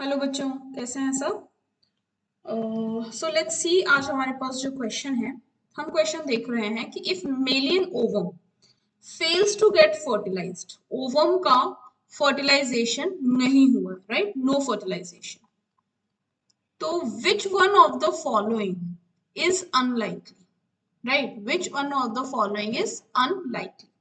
Hello बच्चों, कैसे हैं सब। सो लेट्स सी, आज हमारे पास जो क्वेश्चन है, हम क्वेश्चन देख रहे हैं कि if mammalian ovum fails to get fertilised, ovum का फर्टिलाइजेशन नहीं हुआ, राइट, नो फर्टिलाइजेशन, तो which one of the following is unlikely, right, which one of the following is unlikely.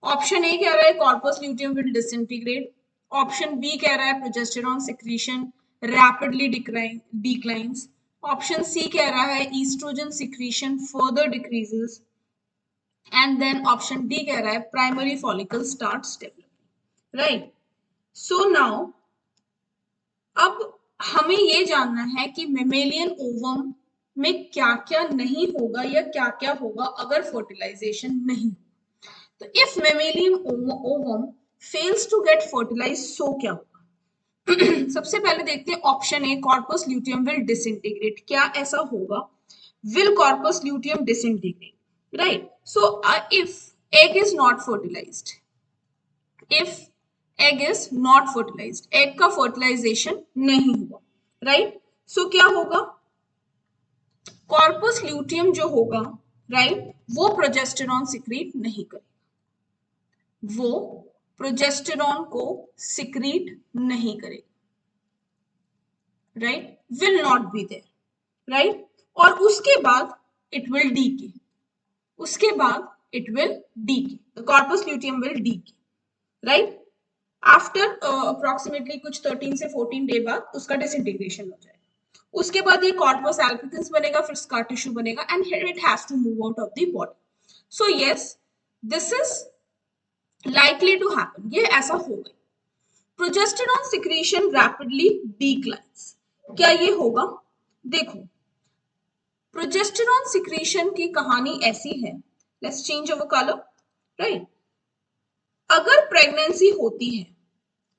Option A कह रहा है corpus luteum will disintegrate, option B कह रहा है progesterone secretion rapidly declines, option C कह रहा है oestrogen secretion further decreases, and then option D कह रहा है primary follicle starts developing, right. So now अब हमें ये जानना है कि मेमेलियन ओवम में क्या क्या नहीं होगा या क्या क्या होगा अगर फर्टिलाइजेशन नहीं। तो if mammalian ovum fails to get fertilized, so क्या होगा? सबसे पहले देखते हैं option A, corpus luteum will disintegrate. क्या ऐसा होगा? Will corpus luteum disintegrate, right. So if egg is not fertilised, if egg is not fertilised, egg का फर्टिलाइजेशन नहीं हुआ, राइट। सो क्या होगा? कॉर्पस ल्यूटियम जो होगा, राइट, वो प्रोजेस्टेरॉन सिक्रीट नहीं करेगा, वो प्रोजेस्टेरॉन को सिक्रीट नहीं करेगा, right, will not be there, right. और उसके बाद इट विल डीके, उसके बाद it will decay, the corpus luteum will decay, right. After approximately कुछ 13 से 14 डे बाद उसका डिसइंटीग्रेशन हो जाएगा। उसके बाद ये कॉर्पस एल्पिकन्स बनेगा, फिर स्कार टिश्यू बनेगा, and here it has to move out of the body. So yes, this is likely to happen, ये ऐसा हो गई। प्रोजेस्टेरॉन सिक्रीशन रैपिडली डिक्लाइंस, क्या ये होगा? देखो, प्रोजेस्टेरॉन सिक्रीशन की कहानी ऐसी है, let's change our colour, right. अगर प्रेगनेंसी होती है,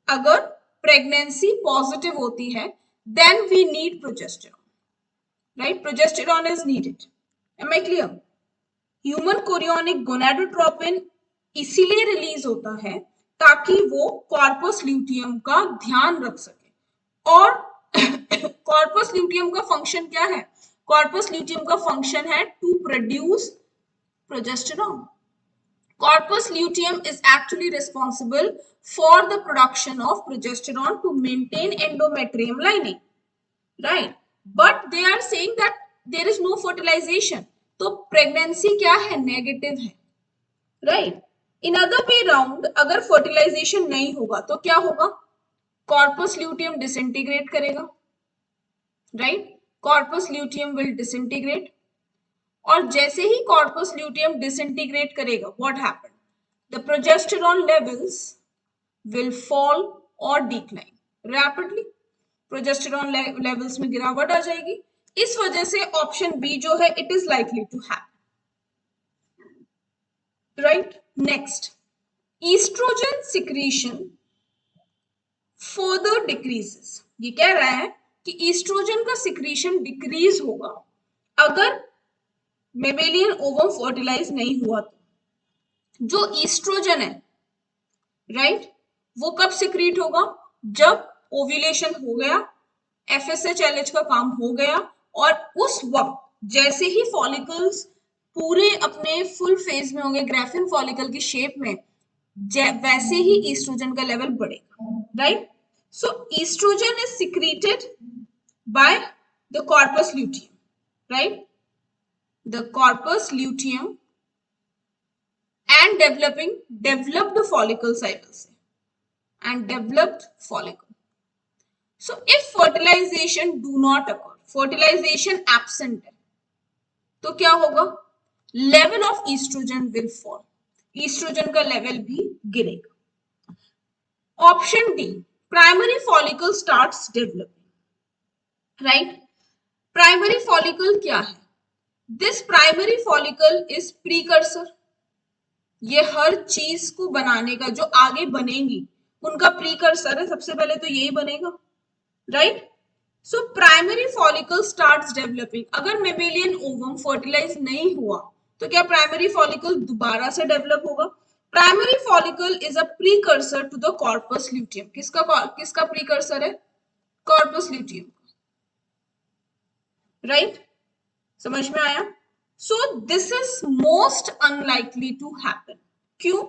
अगर प्रेगनेंसी पॉजिटिव होती है, then we need progesterone, right, progesterone is needed. Am I clear? Human chorionic gonadotropin इसीलिए रिलीज होता है ताकि वो कॉर्पस ल्यूटियम का ध्यान रख सके। और कॉर्पस ल्यूटियम का फंक्शन क्या है? कॉर्पस ल्यूटियम का फंक्शन है to produce progesterone. Corpus luteum is actually responsible for the production of progesterone to maintain endometrium lining, right? But they are saying that there is no fertilization, तो pregnancy क्या है? Negative है, right. In other way round, अगर fertilisation नहीं होगा तो क्या होगा? कॉर्पस ल्यूटियम डिसइंटीग्रेट करेगा, right, corpus luteum will disintegrate, और जैसे ही कॉर्पस ल्यूटियम डिसइंटीग्रेट करेगा, what happened? The progesterone levels will fall और डिक्लाइन रैपिडली, प्रोजेस्टेरॉन लेवल्स में गिरावट आ जाएगी। इस वजह से ऑप्शन बी जो है, it is likely to happen, right. Next, oestrogen secretion further decreases, ये कह रहा है कि ईस्ट्रोजन का सिक्रीशन डिक्रीज होगा अगर मेमेलियन ओवम फर्टिलाइज नहीं हुआ तो। जो ईस्ट्रोजन है, राइट, वो कब सिक्रीट होगा? जब ओव्यूलेशन हो गया, FSH-LH का काम हो गया, और उस वक्त जैसे ही फॉलिकल्स पूरे अपने फुल फेज में होंगे, ग्राफिन फॉलिकल की शेप में, वैसे ही ईस्ट्रोजन का लेवल बढ़ेगा, right. So oestrogen is secreted by the corpus luteum, right, the corpus luteum and developed follicle cycle से, and developed follicle. So if fertilization do not occur, fertilization absent है, तो क्या होगा? Level of oestrogen will fall, oestrogen का level भी गिरेगा। Option D, primary follicle starts developing, right. Primary follicle क्या है? This primary follicle is precursor, ये हर चीज को बनाने का, जो आगे बनेंगी उनका प्रीकर्सर है, सबसे पहले तो यही बनेगा, right. So primary follicle starts developing, अगर मेमेलियन ओवम फर्टिलाइज नहीं हुआ तो क्या प्राइमरी फॉलिकल दोबारा से डेवलप होगा? Primary follicle is a precursor to the corpus luteum. किसका प्रीकर्सर है? Corpus luteum, right? समझ में आया? So this is most unlikely to happen. क्यों?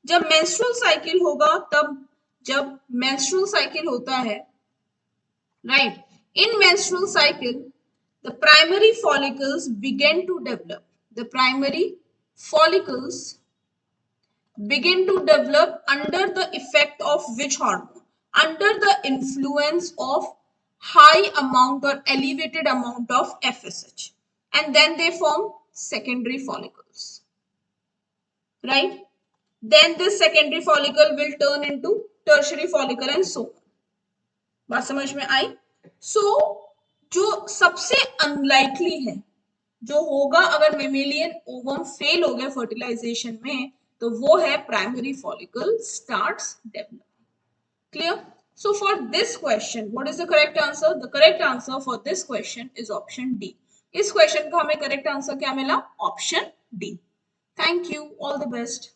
जब मेंस्ट्रुअल साइकिल होगा, तब जब मेंस्ट्रुअल साइकिल होता है, right, in menstrual cycle the primary follicles begin to develop, the primary follicles begin to develop under the effect of which hormone? Under the influence of high amount or elevated amount of FSH, and then they form secondary follicles, right? Then this secondary follicle will turn into tertiary follicle and so on. बात समझ में आई? जो सबसे unlikely है, जो होगा अगर mammalian ovum fail हो गया फर्टिलाइजेशन में, तो वो है primary follicle starts developing. Clear? So for this question what is the correct answer? The correct answer for this question is option D. इस क्वेश्चन का हमें करेक्ट आंसर क्या मिला? Option D. Thank you, all the best.